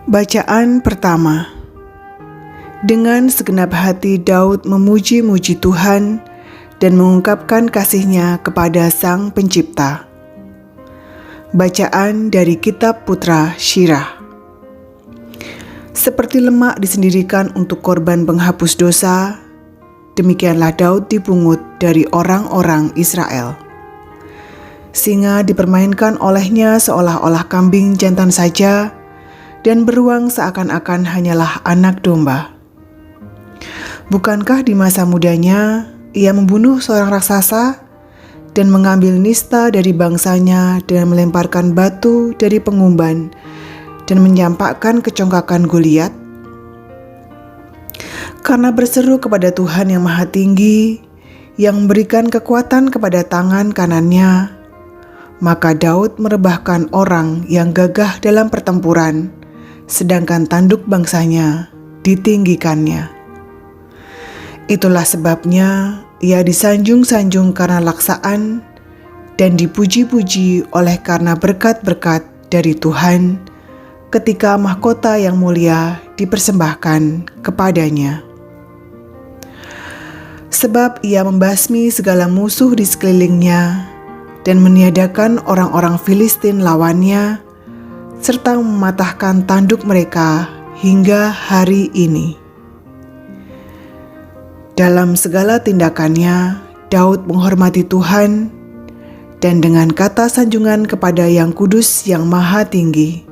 Bacaan pertama. Dengan segenap hati Daud memuji-muji Tuhan dan mengungkapkan kasih-Nya kepada Sang Pencipta. Bacaan dari Kitab Putra Syirah. Seperti lemak disendirikan untuk korban penghapus dosa, demikianlah Daud dipungut dari orang-orang Israel. Singa dipermainkan olehnya seolah-olah kambing jantan saja, dan beruang seakan-akan hanyalah anak domba. Bukankah di masa mudanya ia membunuh seorang raksasa dan mengambil nista dari bangsanya dan melemparkan batu dari pengumban dan menyampakkan kecongkakan Goliat? Karena berseru kepada Tuhan yang Maha Tinggi, yang memberikan kekuatan kepada tangan kanannya, maka Daud merebahkan orang yang gagah dalam pertempuran, sedangkan tanduk bangsanya ditinggikannya. Itulah sebabnya ia disanjung-sanjung karena laksaan dan dipuji-puji oleh karena berkat-berkat dari Tuhan ketika mahkota yang mulia dipersembahkan kepadanya. Sebab ia membasmi segala musuh di sekelilingnya dan meniadakan orang-orang Filistin lawannya, serta mematahkan tanduk mereka hingga hari ini. Dalam segala tindakannya, Daud menghormati Tuhan dan dengan kata sanjungan kepada Yang Kudus yang Maha Tinggi.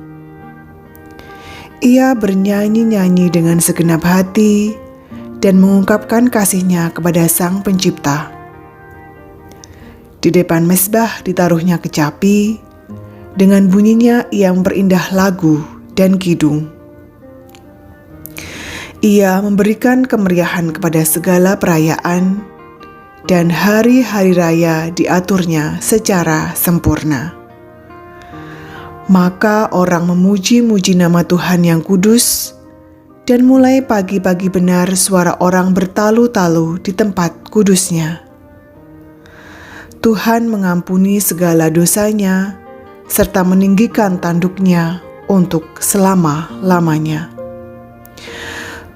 Ia bernyanyi-nyanyi dengan segenap hati dan mengungkapkan kasih-Nya kepada Sang Pencipta. Di depan mezbah ditaruhnya kecapi, dengan bunyinya ia memperindah lagu dan kidung. Ia memberikan kemeriahan kepada segala perayaan, dan hari-hari raya diaturnya secara sempurna. Maka orang memuji-muji nama Tuhan yang kudus, dan mulai pagi-pagi benar suara orang bertalu-talu di tempat kudusnya. Tuhan mengampuni segala dosanya, serta meninggikan tanduknya untuk selama-lamanya.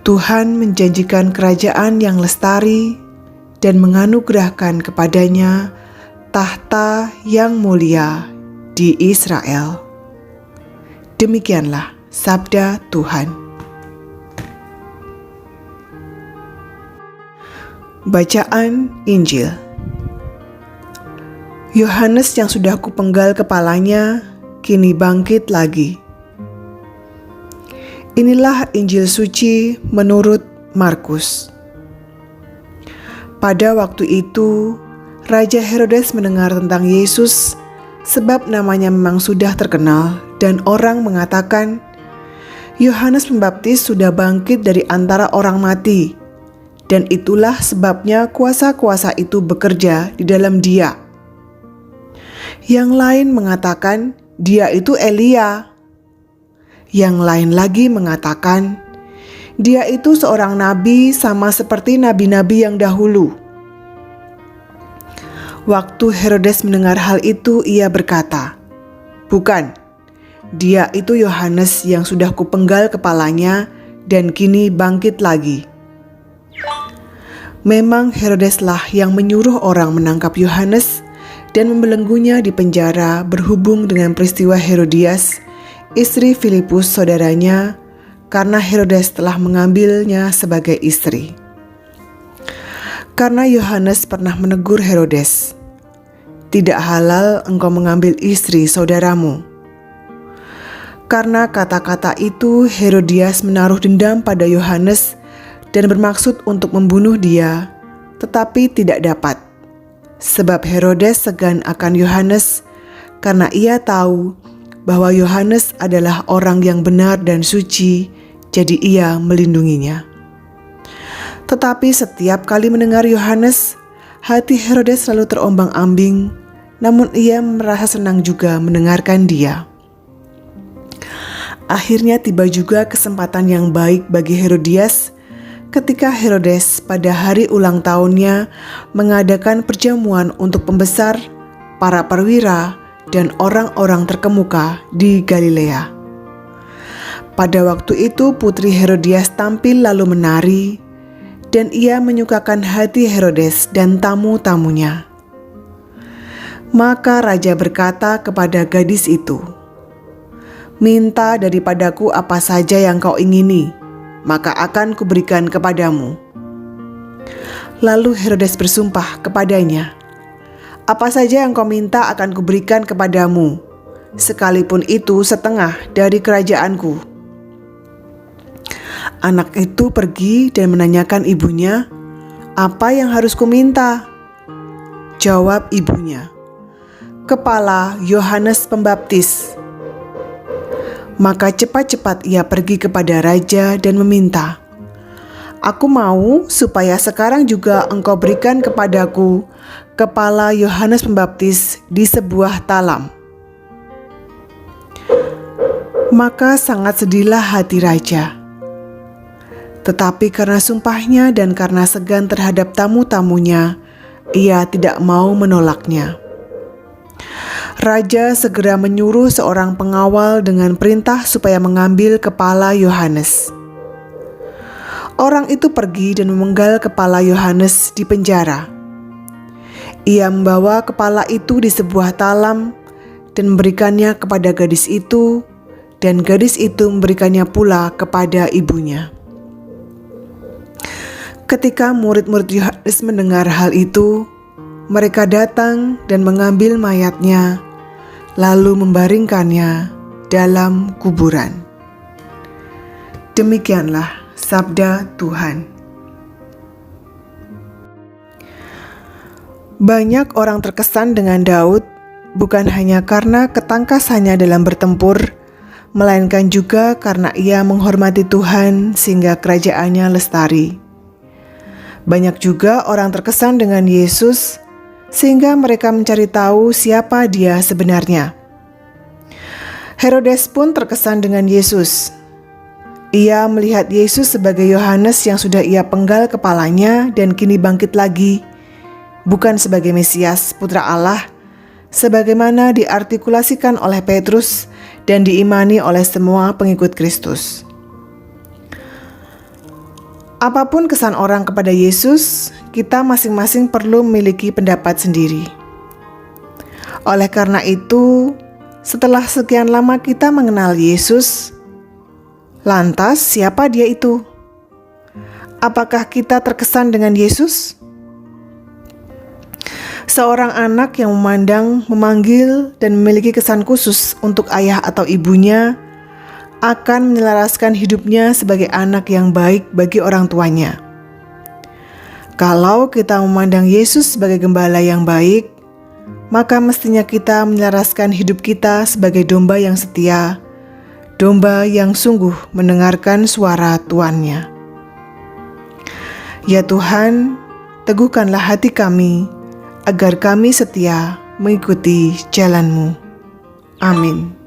Tuhan menjanjikan kerajaan yang lestari dan menganugerahkan kepadanya tahta yang mulia di Israel. Demikianlah sabda Tuhan. Bacaan Injil. Yohanes yang sudah kupenggal kepalanya, kini bangkit lagi. Inilah Injil suci menurut Markus. Pada waktu itu, Raja Herodes mendengar tentang Yesus, sebab namanya memang sudah terkenal, dan orang mengatakan, Yohanes Pembaptis sudah bangkit dari antara orang mati, dan itulah sebabnya kuasa-kuasa itu bekerja di dalam dia. Yang lain mengatakan, dia itu Elia. Yang lain lagi mengatakan, dia itu seorang nabi sama seperti nabi-nabi yang dahulu. Waktu Herodes mendengar hal itu, ia berkata, bukan, dia itu Yohanes yang sudah kupenggal kepalanya dan kini bangkit lagi. Memang Herodeslah yang menyuruh orang menangkap Yohanes dan membelenggunya di penjara berhubung dengan peristiwa Herodias, istri Filipus saudaranya, karena Herodes telah mengambilnya sebagai istri. Karena Yohanes pernah menegur Herodes, tidak halal engkau mengambil istri saudaramu. Karena kata-kata itu Herodias menaruh dendam pada Yohanes dan bermaksud untuk membunuh dia, tetapi tidak dapat. Sebab Herodes segan akan Yohanes karena ia tahu bahwa Yohanes adalah orang yang benar dan suci, jadi ia melindunginya. Tetapi setiap kali mendengar Yohanes, hati Herodes selalu terombang-ambing, namun ia merasa senang juga mendengarkan dia. Akhirnya tiba juga kesempatan yang baik bagi Herodias ketika Herodes pada hari ulang tahunnya mengadakan perjamuan untuk pembesar, para perwira, dan orang-orang terkemuka di Galilea. Pada waktu itu putri Herodias tampil lalu menari, dan ia menyukakan hati Herodes dan tamu-tamunya. Maka raja berkata kepada gadis itu, "Minta daripadaku apa saja yang kau ingini, maka akan kuberikan kepadamu." Lalu Herodes bersumpah kepadanya, "Apa saja yang kau minta akan kuberikan kepadamu, sekalipun itu setengah dari kerajaanku." Anak itu pergi dan menanyakan ibunya, "Apa yang harus kuminta?" Jawab ibunya, "Kepala Yohanes Pembaptis." Maka cepat-cepat ia pergi kepada raja dan meminta, "Aku mau supaya sekarang juga engkau berikan kepadaku kepala Yohanes Pembaptis di sebuah talam." Maka sangat sedihlah hati raja. Tetapi karena sumpahnya dan karena segan terhadap tamu-tamunya, ia tidak mau menolaknya. Raja segera menyuruh seorang pengawal dengan perintah supaya mengambil kepala Yohanes. Orang itu pergi dan memenggal kepala Yohanes di penjara. Ia membawa kepala itu di sebuah talam dan memberikannya kepada gadis itu, dan gadis itu memberikannya pula kepada ibunya. Ketika murid-murid Yohanes mendengar hal itu, mereka datang dan mengambil mayatnya, lalu membaringkannya dalam kuburan. Demikianlah sabda Tuhan. Banyak orang terkesan dengan Daud, bukan hanya karena ketangkasannya dalam bertempur, melainkan juga karena ia menghormati Tuhan sehingga kerajaannya lestari. Banyak juga orang terkesan dengan Yesus, sehingga mereka mencari tahu siapa Dia sebenarnya. Herodes pun terkesan dengan Yesus. Ia melihat Yesus sebagai Yohanes yang sudah ia penggal kepalanya dan kini bangkit lagi, bukan sebagai Mesias, Putra Allah, sebagaimana diartikulasikan oleh Petrus dan diimani oleh semua pengikut Kristus. Apapun kesan orang kepada Yesus, kita masing-masing perlu memiliki pendapat sendiri. Oleh karena itu, setelah sekian lama kita mengenal Yesus, lantas siapa Dia itu? Apakah kita terkesan dengan Yesus? Seorang anak yang memandang, memanggil, dan memiliki kesan khusus untuk ayah atau ibunya akan menyelaraskan hidupnya sebagai anak yang baik bagi orang tuanya. Kalau kita memandang Yesus sebagai gembala yang baik, maka mestinya kita menyelaraskan hidup kita sebagai domba yang setia, domba yang sungguh mendengarkan suara tuannya. Ya Tuhan, teguhkanlah hati kami, agar kami setia mengikuti jalan-Mu. Amin.